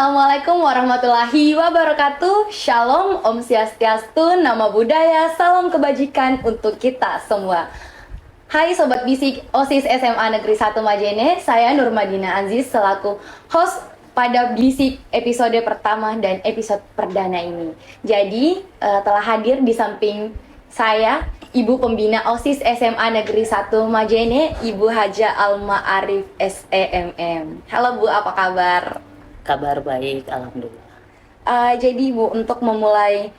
Assalamualaikum warahmatullahi wabarakatuh. Shalom, Om Swastiastu, Namo Buddhaya, salam kebajikan untuk kita semua. Hai Sobat Bisik OSIS SMA Negeri 1 Majene, saya Nurmadina Aziz selaku host pada Bisik episode pertama dan episode perdana ini. Jadi telah hadir di samping saya Ibu Pembina OSIS SMA Negeri 1 Majene, Ibu Haja Alma Arif SEMM. Halo Bu, apa kabar? Kabar baik, alhamdulillah. Jadi Bu, untuk memulai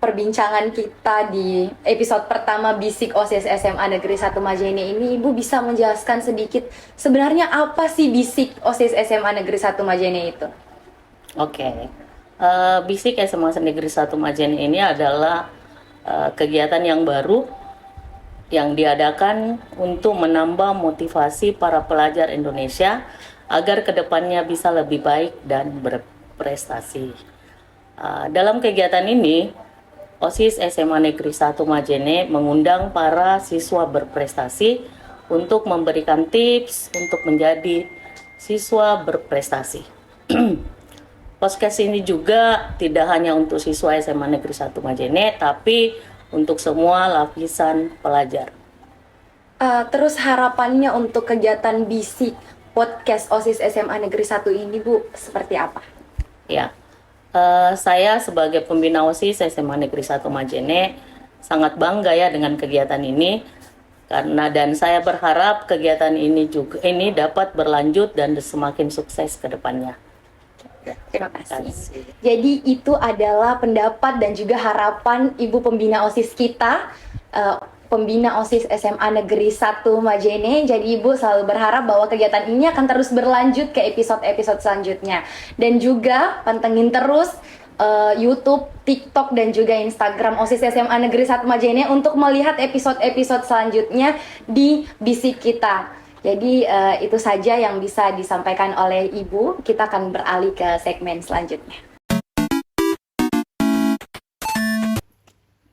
perbincangan kita di episode pertama Bisik OSIS SMA Negeri 1 Majene ini, Ibu bisa menjelaskan sedikit sebenarnya apa sih Bisik OSIS SMA Negeri 1 Majene itu? Oke. Bisik SMA Negeri 1 Majene ini adalah kegiatan yang baru yang diadakan untuk menambah motivasi para pelajar Indonesia agar kedepannya bisa lebih baik dan berprestasi. Dalam kegiatan ini, OSIS SMA Negeri 1 Majene mengundang para siswa berprestasi untuk memberikan tips untuk menjadi siswa berprestasi. Podcast ini juga tidak hanya untuk siswa SMA Negeri 1 Majene, tapi untuk semua lapisan pelajar. Terus harapannya untuk kegiatan Bisik podcast OSIS SMA Negeri 1 ini Bu, seperti apa? Ya, saya sebagai pembina OSIS SMA Negeri 1 Majene sangat bangga ya dengan kegiatan ini, dan saya berharap kegiatan ini dapat berlanjut dan semakin sukses ke depannya. Terima kasih. Jadi itu adalah pendapat dan juga harapan Ibu Pembina OSIS kita, Pembina OSIS SMA Negeri 1 Majene. Jadi Ibu selalu berharap bahwa kegiatan ini akan terus berlanjut ke episode-episode selanjutnya. Dan juga pantengin terus YouTube, TikTok, dan juga Instagram OSIS SMA Negeri 1 Majene untuk melihat episode-episode selanjutnya di Bisik kita. Jadi itu saja yang bisa disampaikan oleh Ibu. Kita akan beralih ke segmen selanjutnya.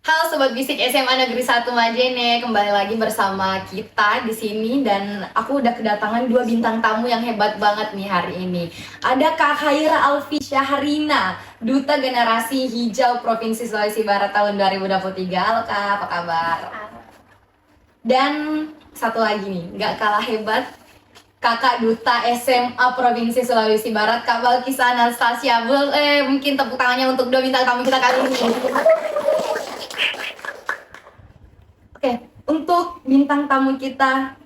Halo Sobat Bisik SMA Negeri 1 Majene, kembali lagi bersama kita di sini dan aku udah kedatangan dua bintang tamu yang hebat banget nih hari ini. Ada Kak Khaira Alfi Syahrina, Duta Generasi Hijau Provinsi Sulawesi Barat tahun 2023. Halo Kak, apa kabar? Dan satu lagi nih, nggak kalah hebat, Kakak Duta SMA Provinsi Sulawesi Barat, Kak Balkisa Anastasia. Mungkin tepuk tangannya untuk dua bintang tamu kita kali ini. Oke, untuk bintang tamu kita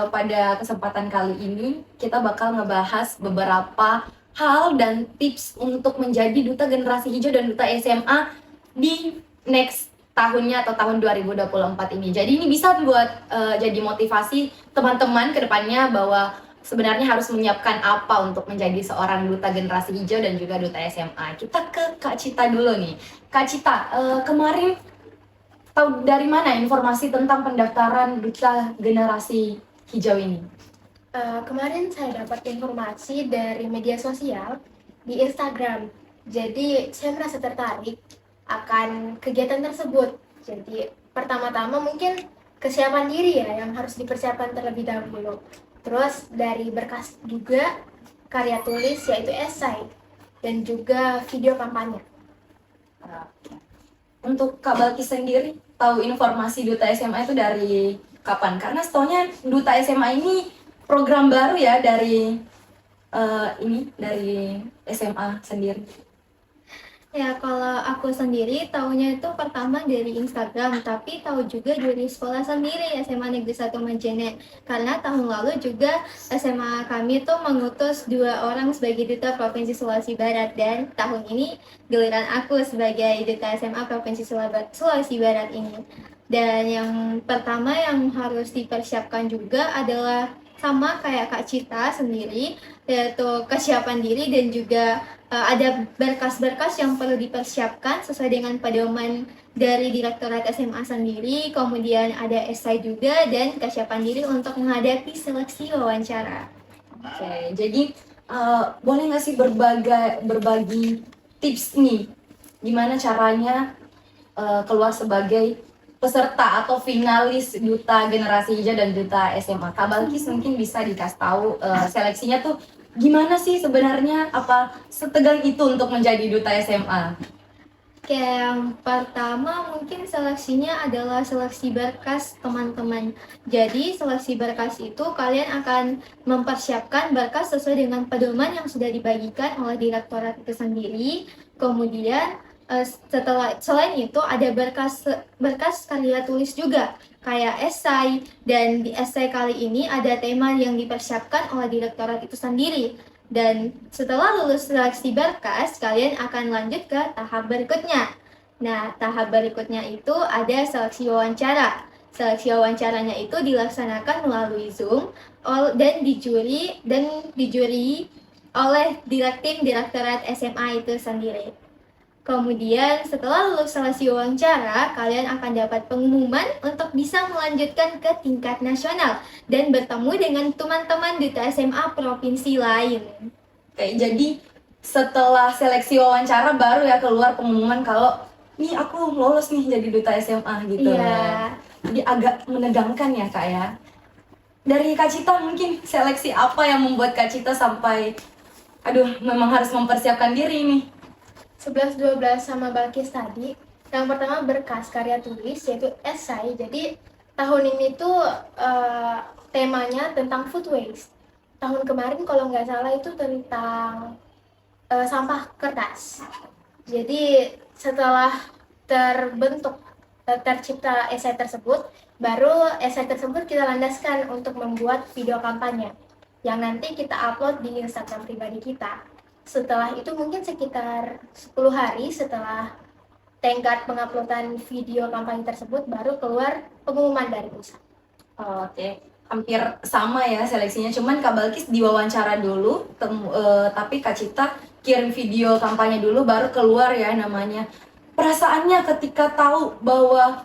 pada kesempatan kali ini, kita bakal ngebahas beberapa hal dan tips untuk menjadi Duta Generasi Hijau dan Duta SMA di next tahunnya atau tahun 2024 ini. Jadi ini bisa buat jadi motivasi teman-teman ke depannya bahwa sebenarnya harus menyiapkan apa untuk menjadi seorang Duta Generasi Hijau dan juga Duta SMA. Kita ke Kak Cita dulu nih. Kak Cita, kemarin tahu dari mana informasi tentang pendaftaran Duta Generasi Hijau ini? Kemarin saya dapat informasi dari media sosial di Instagram. Jadi saya merasa tertarik akan kegiatan tersebut. Jadi pertama-tama mungkin kesiapan diri ya yang harus dipersiapkan terlebih dahulu. Terus dari berkas juga karya tulis yaitu esai dan juga video kampanye. Untuk Kak Balkis sendiri, tahu informasi Duta SMA itu dari kapan? Karena setaunya Duta SMA ini program baru ya dari SMA sendiri. Ya, kalau aku sendiri tahunya itu pertama dari Instagram, tapi tahu juga dari sekolah sendiri SMA Negeri 1 Majene. Karena tahun lalu juga SMA kami tuh mengutus 2 orang sebagai Duta Provinsi Sulawesi Barat, dan tahun ini giliran aku sebagai Duta SMA Provinsi Sulawesi Barat ini. Dan yang pertama yang harus dipersiapkan juga adalah sama kayak Kak Cita sendiri, yaitu kesiapan diri dan juga ada berkas-berkas yang perlu dipersiapkan sesuai dengan pedoman dari Direktorat SMA sendiri, kemudian ada esai juga dan kesiapan diri untuk menghadapi seleksi wawancara. Oke, jadi boleh nggak sih berbagi tips nih, gimana caranya keluar sebagai peserta atau finalis Duta Generasi Hijau dan Duta SMA? Kak Balkis mungkin bisa dikasih tahu seleksinya tuh Gimana sih sebenarnya, apa setegang itu untuk menjadi duta SMA? Oke, yang pertama mungkin seleksinya adalah seleksi berkas teman-teman. Jadi seleksi berkas itu kalian akan mempersiapkan berkas sesuai dengan pedoman yang sudah dibagikan oleh direktorat itu sendiri. Kemudian setelah selain itu ada berkas karya tulis juga kayak esai, dan di esai kali ini ada tema yang dipersiapkan oleh direktorat itu sendiri. Dan setelah lulus seleksi berkas, kalian akan lanjut ke tahap berikutnya. Nah, tahap berikutnya itu ada seleksi wawancara. Seleksi wawancaranya itu dilaksanakan melalui Zoom dan dijuri oleh tim Direktorat SMA itu sendiri. Kemudian setelah lulus seleksi wawancara, kalian akan dapat pengumuman untuk bisa melanjutkan ke tingkat nasional dan bertemu dengan teman-teman di SMA provinsi lain. Kayak jadi setelah seleksi wawancara baru ya keluar pengumuman kalau nih aku lolos nih jadi duta SMA gitu. Iya. Jadi agak menegangkan ya Kak ya. Dari Kak Cita mungkin seleksi apa yang membuat Kak Cita sampai aduh memang harus mempersiapkan diri nih. 11-12 sama Balkis tadi. Yang pertama berkas karya tulis yaitu esai. Jadi tahun ini tuh temanya tentang food waste. Tahun kemarin kalau nggak salah itu tentang sampah kertas. Jadi setelah tercipta esai tersebut, baru esai tersebut kita landaskan untuk membuat video kampanye yang nanti kita upload di Instagram pribadi kita. Setelah itu mungkin sekitar 10 hari setelah tenggat penguploadan video kampanye tersebut baru keluar pengumuman dari pusat. Oke, hampir sama ya seleksinya. Cuman Kak Balkis diwawancara dulu, tapi Kak Cita kirim video kampanye dulu baru keluar ya namanya. Perasaannya ketika tahu bahwa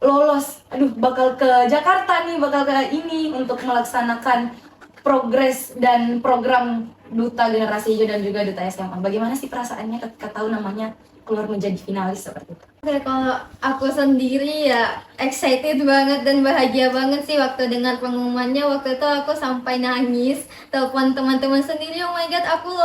lolos, aduh bakal ke Jakarta nih, bakal ke ini untuk melaksanakan progres dan program Duta Generasi Hijau dan juga Duta SMA. Bagaimana sih perasaannya ketika tahu namanya keluar menjadi finalis seperti itu? Oke, kalau aku sendiri ya excited banget dan bahagia banget sih waktu dengar pengumumannya. Waktu itu aku sampai nangis, telepon teman-teman sendiri, oh my god aku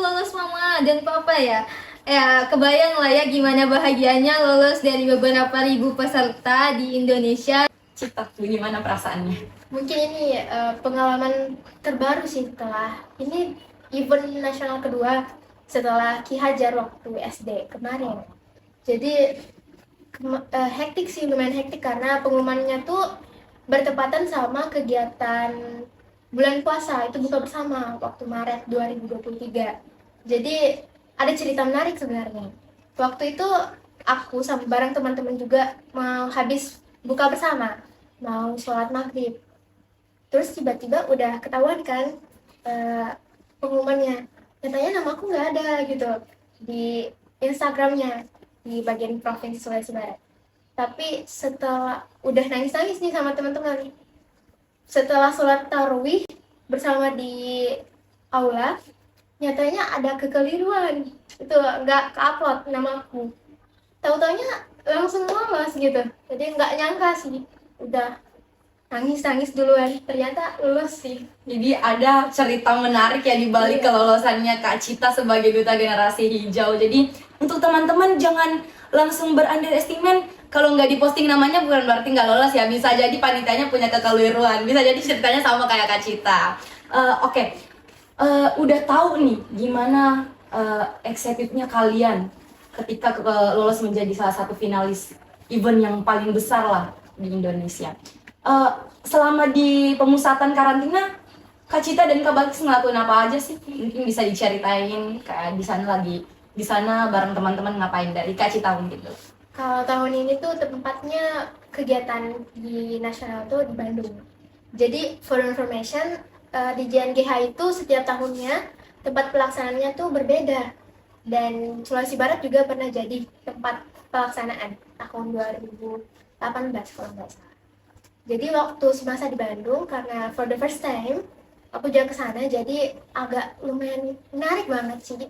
lolos mama dan papa ya. Ya kebayang lah ya gimana bahagianya lolos dari beberapa ribu peserta di Indonesia. Cita, gimana perasaannya? Mungkin ini pengalaman terbaru sih setelah ini event nasional kedua setelah Ki Hajar waktu SD kemarin. Jadi hektik sih, lumayan hektik karena pengumumannya tuh bertepatan sama kegiatan bulan puasa, itu buka bersama waktu Maret 2023. Jadi ada cerita menarik sebenarnya. Waktu itu aku sama bareng teman-teman juga mau habis buka bersama, mau sholat maghrib. Terus tiba-tiba udah ketahuan kan pengumumannya. Nyatanya nama aku nggak ada gitu di Instagramnya di bagian Provinsi Sulawesi Barat. Tapi setelah udah nangis-nangis nih sama teman-teman, setelah sholat tarawih bersama di aula, nyatanya ada kekeliruan. Itu nggak ke-upload namaku. Tahu-taunya langsung lolos gitu. Jadi nggak nyangka sih, udah nangis duluan, ternyata lulus sih. Jadi ada cerita menarik ya di balik kelolosannya Kak Cita sebagai Duta Generasi Hijau. Jadi untuk teman-teman jangan langsung berunderestimate kalau nggak diposting namanya bukan berarti nggak lolos ya. Bisa jadi panitianya punya kekeliruan, bisa jadi ceritanya sama kayak Kak Cita. Oke. Udah tahu nih gimana excitednya kalian ketika lolos menjadi salah satu finalis event yang paling besar lah di Indonesia. Selama di pemusatan karantina, Kak Cita dan Kak Balkis ngelakuin apa aja sih? Mungkin bisa diceritain kayak di sana bareng teman-teman ngapain, dari Kak Cita mungkin tuh. Kalau tahun ini tuh tempatnya kegiatan di nasional tuh di Bandung. Jadi for information, di JNGH itu setiap tahunnya tempat pelaksanaannya tuh berbeda. Dan Sulawesi Barat juga pernah jadi tempat pelaksanaan tahun 2018 kalau nggak salah. Jadi waktu semasa di Bandung, karena for the first time aku jalan ke sana, jadi agak lumayan menarik banget sih.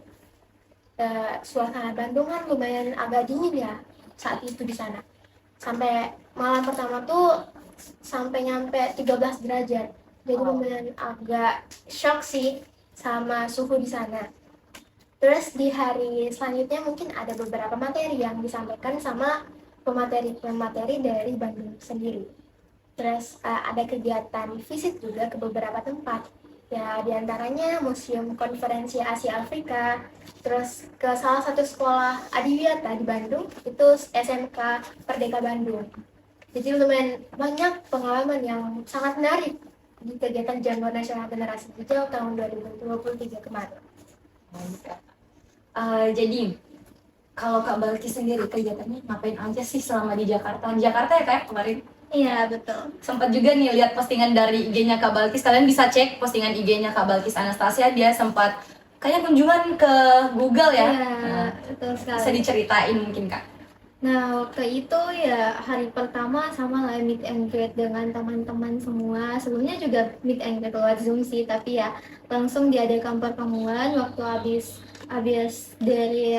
Suasana Bandung kan lumayan agak dingin ya saat itu di sana. Sampai malam pertama tuh sampai nyampe 13 derajat. Jadi lumayan agak shock sih. sama suhu di sana. Terus di hari selanjutnya mungkin ada beberapa materi yang disampaikan sama pemateri-pemateri dari Bandung sendiri. Terus ada kegiatan visit juga ke beberapa tempat. Ya, diantaranya Museum Konferensi Asia Afrika, terus ke salah satu sekolah adiwiyata di Bandung, itu SMK Merdeka Bandung. Jadi lumayan banyak pengalaman yang sangat menarik di kegiatan Januari Nasional Generasi Hijau tahun 2023 kemarin. Jadi kalau Kak Balki sendiri kegiatannya ngapain aja sih selama di Jakarta? Di Jakarta ya Kak kemarin? Iya, betul. Sempat juga nih lihat postingan dari IG-nya Kak Balkis. Kalian bisa cek postingan IG-nya Kak Balkis Anastasia. Dia sempat kayak kunjungan ke Google ya. Iya, Nah, betul sekali. bisa diceritain mungkin Kak? Nah, waktu itu ya hari pertama sama lah meet and greet dengan teman-teman semua. Sebelumnya juga meet and greet lewat Zoom sih, tapi ya langsung diadakan pertemuan waktu habis dari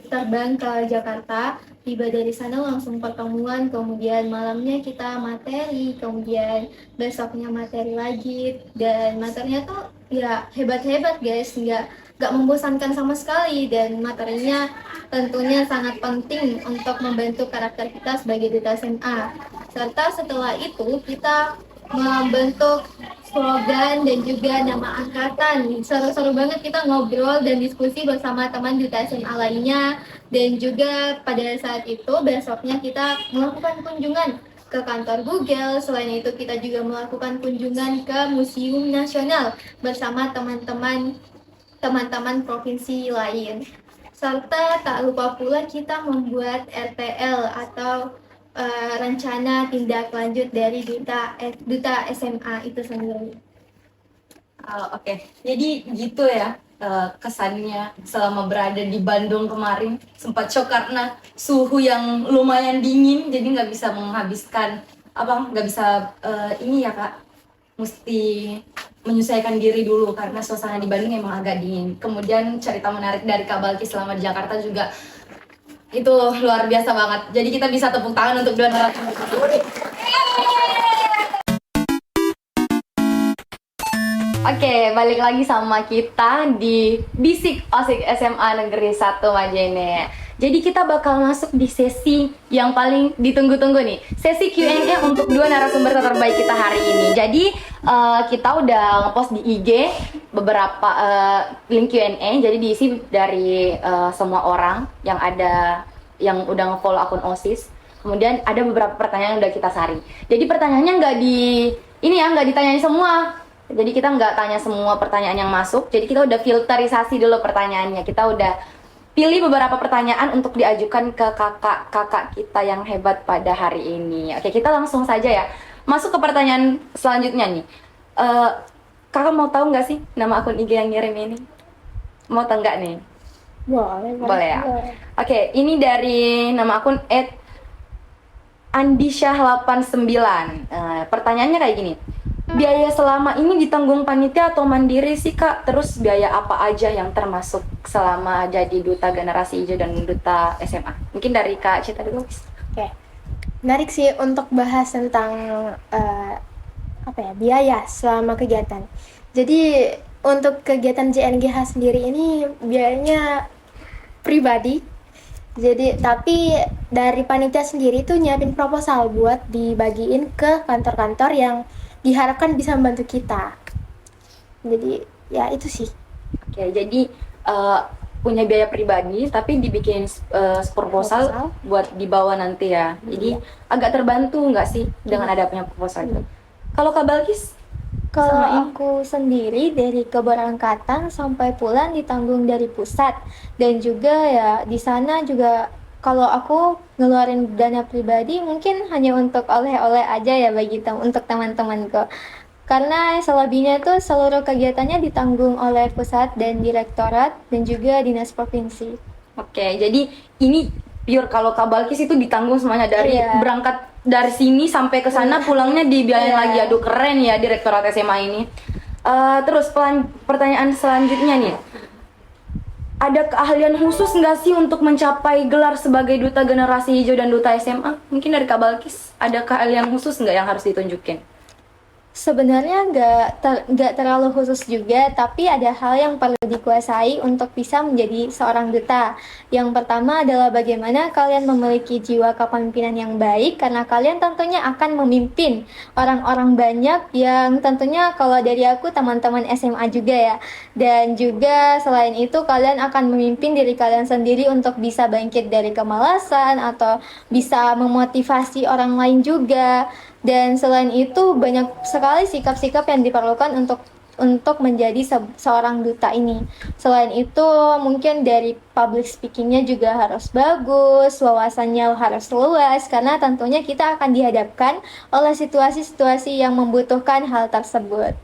terbang ke Jakarta. Tiba dari sana langsung pertemuan, kemudian malamnya kita materi, kemudian besoknya materi lagi, dan materinya tuh ya hebat-hebat guys, nggak membosankan sama sekali, dan materinya tentunya sangat penting untuk membentuk karakter kita sebagai duta SMA. Serta setelah itu kita membentuk slogan dan juga nama angkatan. Seru-seru banget kita ngobrol dan diskusi bersama teman duta SMA lainnya. Dan juga pada saat itu besoknya kita melakukan kunjungan ke kantor Google. Selain itu kita juga melakukan kunjungan ke Museum Nasional bersama teman-teman provinsi lain. Serta tak lupa pula kita membuat RTL atau rencana tindak lanjut dari duta SMA itu sendiri. Oke. Jadi gitu ya kesannya selama berada di Bandung kemarin. Sempat shock karena suhu yang lumayan dingin, jadi nggak bisa menghabiskan nggak bisa ini ya Kak, mesti menyesuaikan diri dulu karena suasana di Bandung emang agak dingin. Kemudian cerita menarik dari Kak Balki selama di Jakarta juga itu luar biasa banget. Jadi kita bisa tepuk tangan untuk dua narasumber. Oke, balik lagi sama kita di Bisik Osik SMA Negeri 1 Majene. Jadi kita bakal masuk di sesi yang paling ditunggu-tunggu nih, sesi Q&A untuk dua narasumber terbaik kita hari ini. Jadi kita udah ngepost di IG beberapa link Q&A, jadi diisi dari semua orang yang ada yang udah ngefollow akun OSIS. Kemudian ada beberapa pertanyaan yang udah kita saring. Jadi pertanyaannya nggak ditanyain semua. Jadi kita nggak tanya semua pertanyaan yang masuk. Jadi kita udah filterisasi dulu pertanyaannya. Kita udah pilih beberapa pertanyaan untuk diajukan ke kakak-kakak kita yang hebat pada hari ini. Oke, kita langsung saja ya masuk ke pertanyaan selanjutnya nih. Kakak mau tahu nggak sih nama akun IG yang ngirim ini? Mau tahu nggak nih? Boleh ya. Oke, ini dari nama akun @Andisyah89. Pertanyaannya kayak gini. Biaya selama ini ditanggung panitia atau mandiri sih Kak? Terus biaya apa aja yang termasuk selama jadi duta generasi hijau dan duta SMA? Mungkin dari Kak Cita dulu. Oke, menarik sih untuk bahas tentang biaya selama kegiatan. Jadi untuk kegiatan JNGH sendiri ini biayanya pribadi. Jadi tapi dari panitia sendiri tuh nyiapin proposal buat dibagiin ke kantor-kantor yang diharapkan bisa membantu kita. Jadi ya itu sih. Oke, jadi punya biaya pribadi tapi dibikin proposal buat dibawa nanti ya. Jadi agak terbantu nggak sih dengan ada punya proposal itu? Kalau Kak Balkis? Kalau aku sendiri dari keberangkatan sampai pulang ditanggung dari pusat, dan juga ya di sana juga kalau aku ngeluarin dana pribadi mungkin hanya untuk oleh-oleh aja ya untuk teman-temanku. Karena selebihnya tuh seluruh kegiatannya ditanggung oleh pusat dan direktorat dan juga dinas provinsi. Oke, jadi ini pure kalau Kak Balkis itu ditanggung semuanya dari berangkat dari sini sampai ke sana, pulangnya dibiayain lagi. Aduh keren ya direktorat SMA ini. Terus pertanyaan selanjutnya nih. Ada keahlian khusus nggak sih untuk mencapai gelar sebagai duta generasi hijau dan duta SMA? Mungkin dari Kak Balkis, ada keahlian khusus nggak yang harus ditunjukin? Sebenarnya nggak terlalu khusus juga, tapi ada hal yang perlu dikuasai untuk bisa menjadi seorang duta. Yang pertama adalah bagaimana kalian memiliki jiwa kepemimpinan yang baik, karena kalian tentunya akan memimpin orang-orang banyak yang tentunya kalau dari aku teman-teman SMA juga ya. Dan juga selain itu kalian akan memimpin diri kalian sendiri untuk bisa bangkit dari kemalasan atau bisa memotivasi orang lain juga. Dan selain itu banyak sekali sikap-sikap yang diperlukan untuk menjadi seorang duta ini. Selain itu mungkin dari public speakingnya juga harus bagus, wawasannya harus luas, karena tentunya kita akan dihadapkan oleh situasi-situasi yang membutuhkan hal tersebut.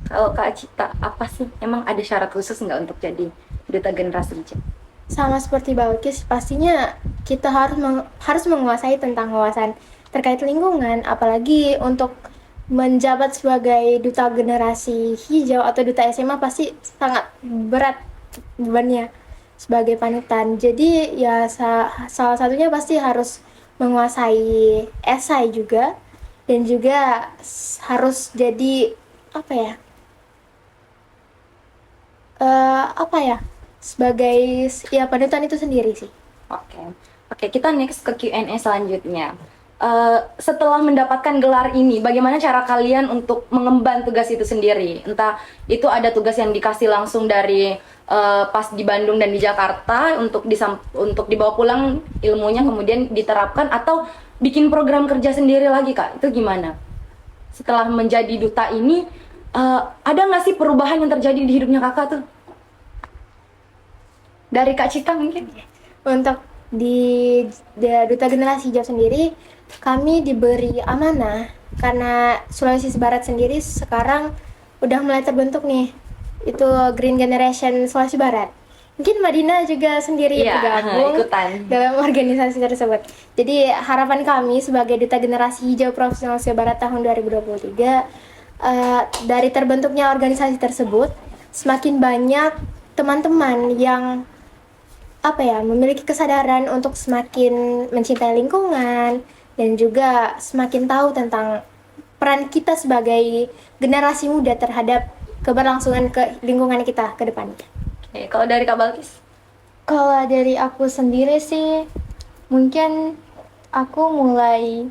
Kalau Kak Cita, apa sih emang ada syarat khusus nggak untuk jadi duta generasi Z? Sama seperti Balkis, pastinya kita harus menguasai tentang wawasan terkait lingkungan, apalagi untuk menjabat sebagai duta generasi hijau atau duta SMA pasti sangat berat bebannya sebagai panutan. Jadi ya salah satunya pasti harus menguasai esai juga, dan juga harus jadi apa ya? Sebagai ya panutan itu sendiri sih. Oke, kita next ke Q&A selanjutnya. Setelah mendapatkan gelar ini, bagaimana cara kalian untuk mengemban tugas itu sendiri? Entah itu ada tugas yang dikasih langsung dari pas di Bandung dan di Jakarta untuk dibawa pulang ilmunya kemudian diterapkan, atau bikin program kerja sendiri lagi, Kak? Itu gimana? Setelah menjadi duta ini, ada nggak sih perubahan yang terjadi di hidupnya Kakak tuh? Dari Kak Cita mungkin? Untuk di Duta Generasi Hijau sendiri, kami diberi amanah karena Sulawesi Barat sendiri sekarang udah mulai terbentuk nih, itu Green Generation Sulawesi Barat. Mungkin Madina juga sendiri bergabung ikutan dalam organisasi tersebut. Jadi harapan kami sebagai Duta Generasi Hijau Profesional Sulawesi Barat tahun 2023, dari terbentuknya organisasi tersebut, semakin banyak teman-teman yang memiliki kesadaran untuk semakin mencintai lingkungan dan juga semakin tahu tentang peran kita sebagai generasi muda terhadap keberlangsungan ke lingkungan kita ke depannya. Oke, kalau dari Kak Balkis? Kalau dari aku sendiri sih, mungkin aku mulai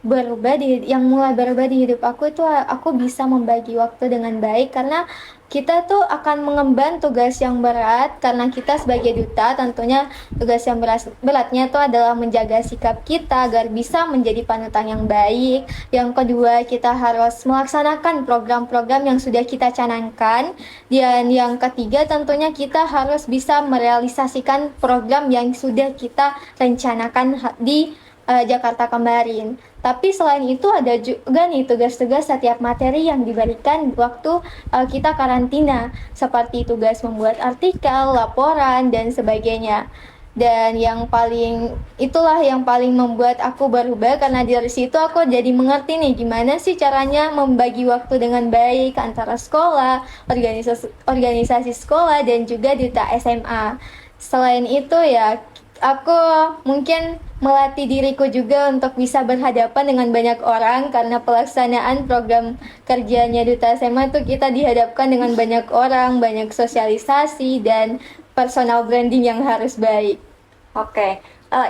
berubah di hidup aku itu aku bisa membagi waktu dengan baik, karena kita tuh akan mengemban tugas yang berat, karena kita sebagai duta tentunya tugas yang beratnya itu adalah menjaga sikap kita agar bisa menjadi panutan yang baik. Yang kedua, kita harus melaksanakan program-program yang sudah kita canangkan, dan yang ketiga tentunya kita harus bisa merealisasikan program yang sudah kita rencanakan di Jakarta kemarin. Tapi selain itu ada juga nih tugas-tugas setiap materi yang diberikan waktu kita karantina, seperti tugas membuat artikel, laporan, dan sebagainya. Dan itulah yang paling membuat aku berubah, karena dari situ aku jadi mengerti nih gimana sih caranya membagi waktu dengan baik antara sekolah, organisasi sekolah, dan juga duta SMA. Selain itu ya, aku mungkin melatih diriku juga untuk bisa berhadapan dengan banyak orang, karena pelaksanaan program kerjanya Duta SMA itu kita dihadapkan dengan banyak orang, banyak sosialisasi, dan personal branding yang harus baik. Oke,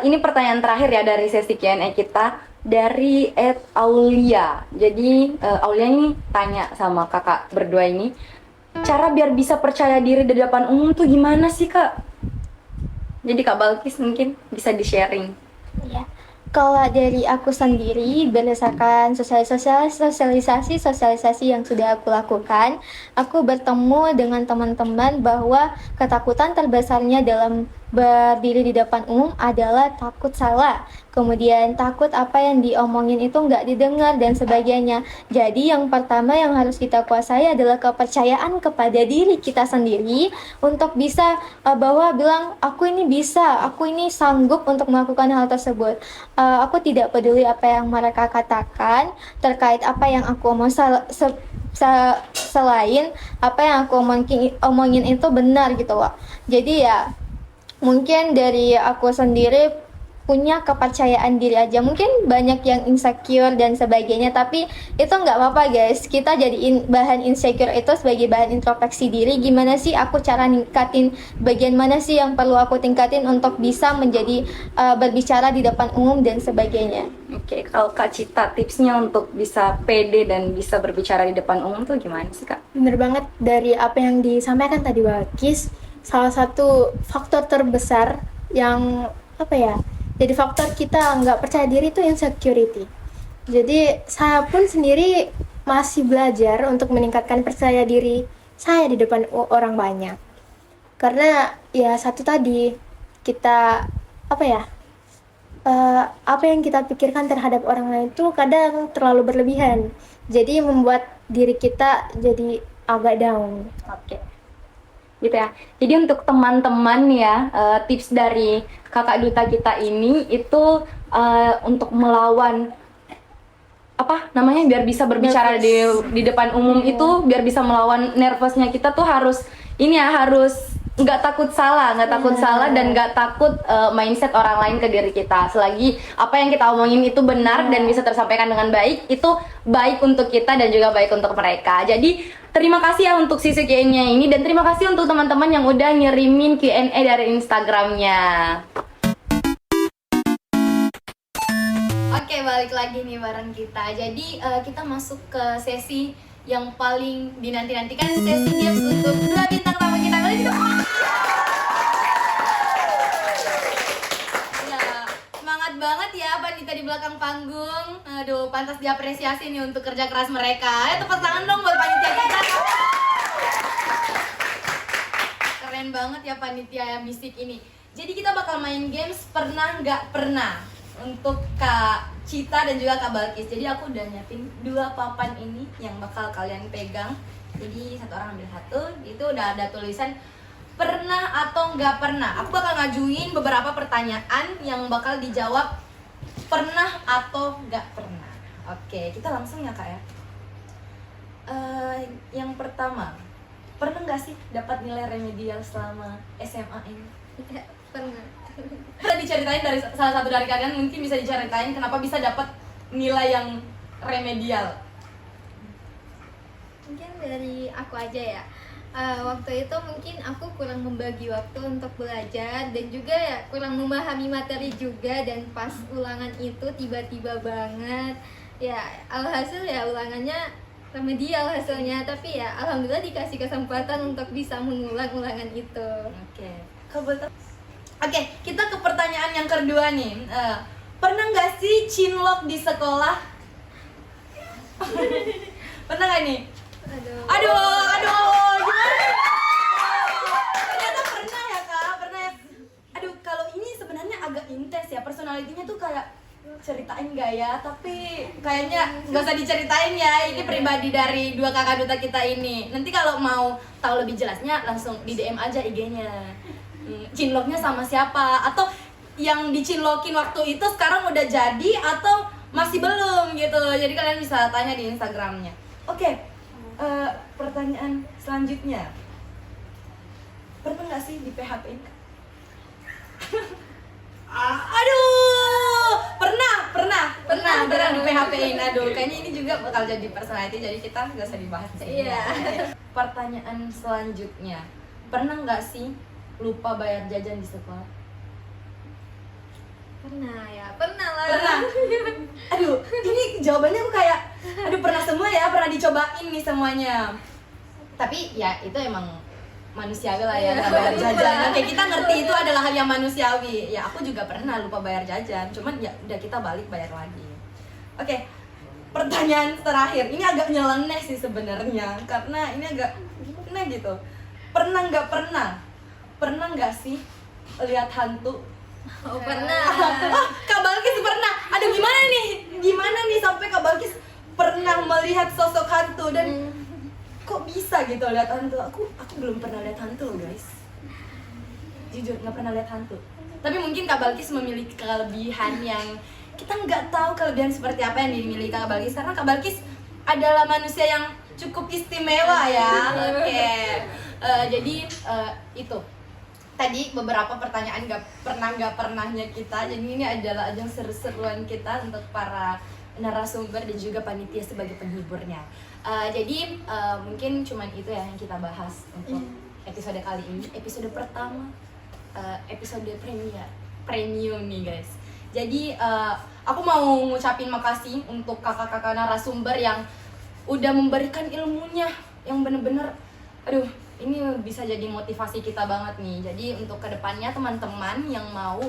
ini pertanyaan terakhir ya dari sesi Q&A kita dari @Aulia. Jadi Aulia ini tanya sama kakak berdua ini, cara biar bisa percaya diri di depan umum tuh gimana sih, Kak? Jadi Kak Balkis mungkin bisa di-sharing. Ya. Kalau dari aku sendiri, berdasarkan sosialisasi yang sudah aku lakukan, aku bertemu dengan teman-teman bahwa ketakutan terbesarnya dalam berdiri di depan umum adalah takut salah, kemudian takut apa yang diomongin itu nggak didengar, dan sebagainya. Jadi yang pertama yang harus kita kuasai adalah kepercayaan kepada diri kita sendiri untuk bisa bahwa bilang aku ini bisa, aku ini sanggup untuk melakukan hal tersebut. Aku tidak peduli apa yang mereka katakan terkait apa yang aku omong, selain apa yang aku omongin itu benar gitu loh. Jadi ya mungkin dari aku sendiri punya kepercayaan diri aja. Mungkin banyak yang insecure dan sebagainya, tapi itu nggak apa-apa guys. Kita jadiin bahan insecure itu sebagai bahan introspeksi diri. Gimana sih aku cara ningkatin, bagian mana sih yang perlu aku tingkatin untuk bisa menjadi berbicara di depan umum dan sebagainya. Oke, kalau Kak Cita tipsnya untuk bisa pede dan bisa berbicara di depan umum tuh gimana sih Kak? Bener banget dari apa yang disampaikan tadi Walkis, salah satu faktor terbesar yang apa ya, jadi faktor kita nggak percaya diri itu insecurity. Jadi saya pun sendiri masih belajar untuk meningkatkan percaya diri saya di depan orang banyak. Karena ya satu tadi, kita apa ya, apa yang kita pikirkan terhadap orang lain itu kadang terlalu berlebihan. Jadi membuat diri kita jadi agak down. Oke, gitu ya. Jadi untuk teman-teman ya, tips dari kakak duta kita ini itu untuk melawan apa namanya, biar bisa berbicara di depan umum itu, biar bisa melawan nervousnya kita tuh harus ini ya, harus nggak takut salah dan nggak takut mindset orang lain ke diri kita. Selagi apa yang kita omongin itu benar dan bisa tersampaikan dengan baik, itu baik untuk kita dan juga baik untuk mereka. Jadi terima kasih ya untuk sisi Q&A-nya ini, dan terima kasih untuk teman-teman yang udah ngirimin Q&A dari Instagramnya. Oke, balik lagi nih bareng kita. Jadi kita masuk ke sesi yang paling dinanti-nantikan, sesi games untuk dua bintang tamu kita kali ini. Ya, semangat banget ya Panita di belakang panggung. Aduh, pantas diapresiasi nih untuk kerja keras mereka. Tepuk tangan dong buat panitia kita. Keren banget ya panitia yang bisik ini. Jadi kita bakal main games pernah nggak pernah untuk Kak Cita dan juga Kak Balkis. Jadi aku udah nyiapin 2 papan ini yang bakal kalian pegang. Jadi satu orang ambil satu. Itu udah ada tulisan pernah atau nggak pernah. Aku bakal ngajuin beberapa pertanyaan yang bakal dijawab pernah atau nggak pernah. Oke, kita langsung ya Kak ya. Yang pertama, pernah nggak sih dapat nilai remedial selama SMA ini? Ya, pernah. Kita diceritain dari salah satu dari kalian, mungkin bisa diceritain kenapa bisa dapat nilai yang remedial. Mungkin dari aku aja ya. Waktu itu mungkin aku kurang membagi waktu untuk belajar dan juga ya kurang memahami materi juga, dan pas ulangan itu tiba-tiba banget ya, alhasil ya ulangannya remedial hasilnya, tapi ya alhamdulillah dikasih kesempatan untuk bisa mengulang ulangan itu. Oke, Oke, kita ke pertanyaan yang kedua nih. Pernah nggak sih cinlok di sekolah? Pernah nggak nih? Aduh, gimana? Ternyata pernah ya Kak, pernah ya. Aduh, kalau ini sebenarnya agak intens ya, personalitinya tuh kayak ceritain nggak ya? Tapi kayaknya nggak usah diceritain ya. Ini pribadi dari 2 kakak duta kita ini. Nanti kalau mau tahu lebih jelasnya langsung di DM aja IG-nya. Cinloknya sama siapa? Atau yang dicinlokin waktu itu sekarang udah jadi atau masih belum gitu. Jadi kalian bisa tanya di Instagramnya. Oke, pertanyaan selanjutnya. Pernah nggak sih di PHP-in? Aduh, pernah di PHP-in. Aduh, kayaknya ini juga bakal jadi personality, jadi kita nggak usah dibahas di sini. Iya. Pertanyaan selanjutnya, pernah nggak sih lupa bayar jajan di sekolah? Pernah ya, pernah lah. Pernah. Aduh, ini jawabannya aku kayak, aduh pernah semua ya, pernah dicobain nih semuanya. Tapi ya itu emang manusiawi lah ya, nggak bayar jajan. Oke, kita ngerti itu adalah hal yang manusiawi. Ya aku juga pernah lupa bayar jajan, cuman ya udah kita balik bayar lagi. Oke, pertanyaan terakhir. Ini agak nyeleneh sih sebenarnya, karena ini agak gimana gitu. Pernah nggak pernah? Pernah nggak sih lihat hantu? Oh, pernah. Kak Balkis pernah. Aduh, gimana nih sampai Kak Balkis pernah melihat sosok hantu, dan kok bisa gitu lihat hantu? Aku belum pernah lihat hantu loh guys, jujur nggak pernah lihat hantu. Tapi mungkin Kak Balkis memiliki kelebihan yang kita nggak tahu kelebihan seperti apa yang dimiliki Kak Balkis, karena Kak Balkis adalah manusia yang cukup istimewa ya. Oke. Jadi itu tadi beberapa pertanyaan nggak pernahnya kita. Jadi ini adalah ajang seru-seruan kita untuk para narasumber dan juga panitia sebagai penghiburnya. Jadi mungkin cuman itu ya yang kita bahas untuk episode kali ini. Episode pertama, episode premium nih guys. Jadi aku mau ngucapin makasih untuk kakak-kakak narasumber yang udah memberikan ilmunya yang bener-bener, aduh, ini bisa jadi motivasi kita banget nih. Jadi untuk kedepannya teman-teman yang mau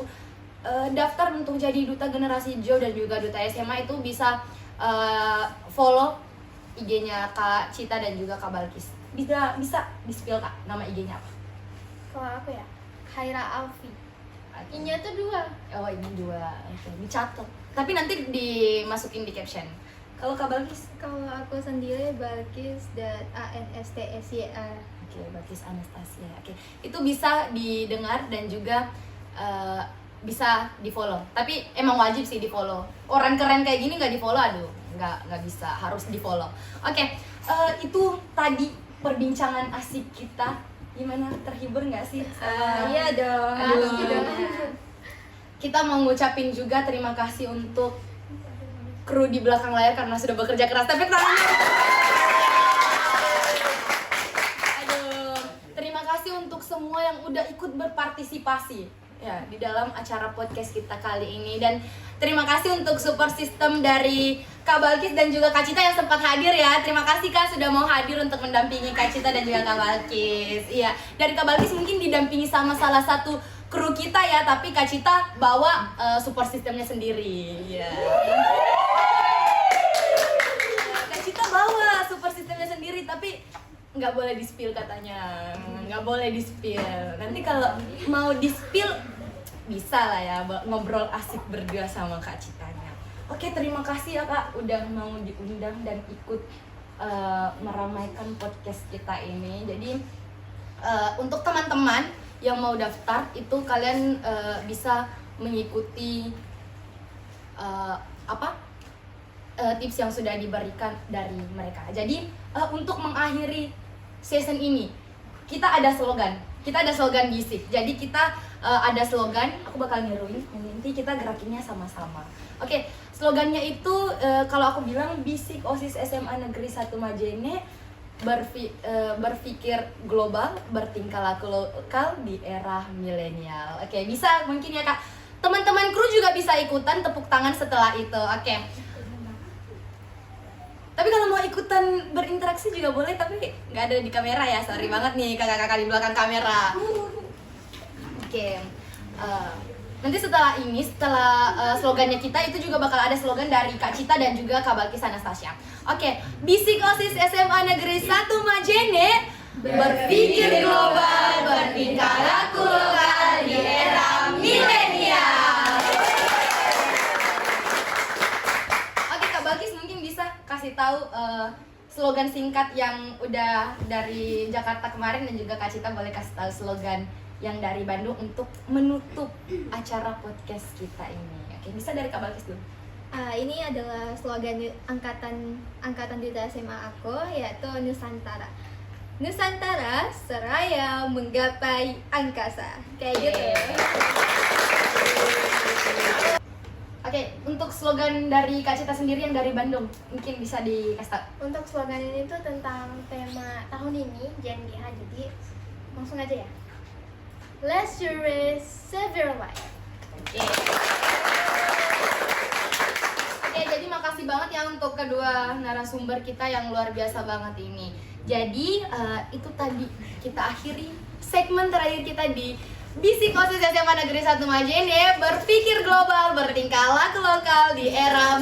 daftar untuk jadi duta generasi hijau dan juga duta SMA itu bisa follow IG-nya Kak Cita dan juga Kak Balkis. Bisa di-spill Kak, nama IG-nya apa? Kalau aku ya, Khaira Alfi. I-nya tuh 2. Oh ini 2, oke, dicatat. Tapi nanti dimasukin di caption. Kalau Kak Balkis? Kalau aku sendiri Balkis.ANSTSYA. Oke, Balkis Anastasia. Oke, itu bisa didengar dan juga bisa di follow. Tapi emang wajib sih di follow. Orang keren kayak gini nggak di follow, aduh, nggak bisa, harus di follow. Oke, itu tadi perbincangan asik kita. Gimana, terhibur nggak sih? Iya dong. Aduh. Kita mau ngucapin juga terima kasih untuk kru di belakang layar karena sudah bekerja keras. Tepuk tangan. Aduh, terima kasih untuk semua yang udah ikut berpartisipasi ya di dalam acara podcast kita kali ini, dan terima kasih untuk support system dari Kak Balkis dan juga Kak Cita yang sempat hadir ya. Terima kasih Kak sudah mau hadir untuk mendampingi Kak Cita dan juga Kak Balkis. Iya, dari Kak Balkis mungkin didampingi sama salah satu kru kita ya, tapi Kak Cita bawa support systemnya sendiri. Iya. Kak Cita bawa support systemnya sendiri, tapi nggak boleh di-spill katanya. Nggak boleh di-spill. Nanti kalau mau di-spill bisa lah ya, ngobrol asik berdua sama Kak Citanya. Oke, terima kasih ya Kak udah mau diundang dan ikut meramaikan podcast kita ini. Jadi untuk teman-teman yang mau daftar itu kalian bisa mengikuti tips yang sudah diberikan dari mereka. Jadi untuk mengakhiri season ini kita ada slogan BISIK. Jadi kita ada slogan, aku bakal niruin, nanti kita gerakinnya sama-sama. Oke, slogannya itu kalau aku bilang BISIK OSIS SMA Negeri 1 Majene, berpikir global, bertingkah laku lokal di era milenial. Oke, bisa mungkin ya Kak. Teman-teman kru juga bisa ikutan, tepuk tangan setelah itu. Oke. Tapi kalau mau ikutan berinteraksi juga boleh, tapi nggak ada di kamera ya. Sorry banget nih kakak-kakak di belakang kamera. Oke. Nanti setelah slogannya kita itu juga bakal ada slogan dari Kak Cita dan juga Kak Balkis Anastasia. Oke, BISIK OSIS SMA Negeri 1 Majene, berpikir global, bertingkah laku lokal di era milenial. Oke, Kak Balkis mungkin bisa kasih tahu slogan singkat yang udah dari Jakarta kemarin, dan juga Kak Cita boleh kasih tahu slogan yang dari Bandung untuk menutup acara podcast kita ini. Oke, bisa dari Kak Balkis dulu. Ini adalah slogan angkatan duta SMA aku, yaitu Nusantara. Nusantara seraya menggapai angkasa. Kayak gitu. Oke, untuk slogan dari Kak Cita sendiri yang dari Bandung, mungkin bisa dikasih tahu. Untuk slogan ini tuh tentang tema tahun ini JNGH, jadi langsung aja ya. Let's your race, save your life. Oke. Oke, jadi makasih banget ya untuk kedua narasumber kita yang luar biasa banget ini. Jadi itu tadi kita akhiri segmen terakhir kita di BISIK OSIS SMA Negeri 1 Majene, berpikir global, bertingkah laku lokal di era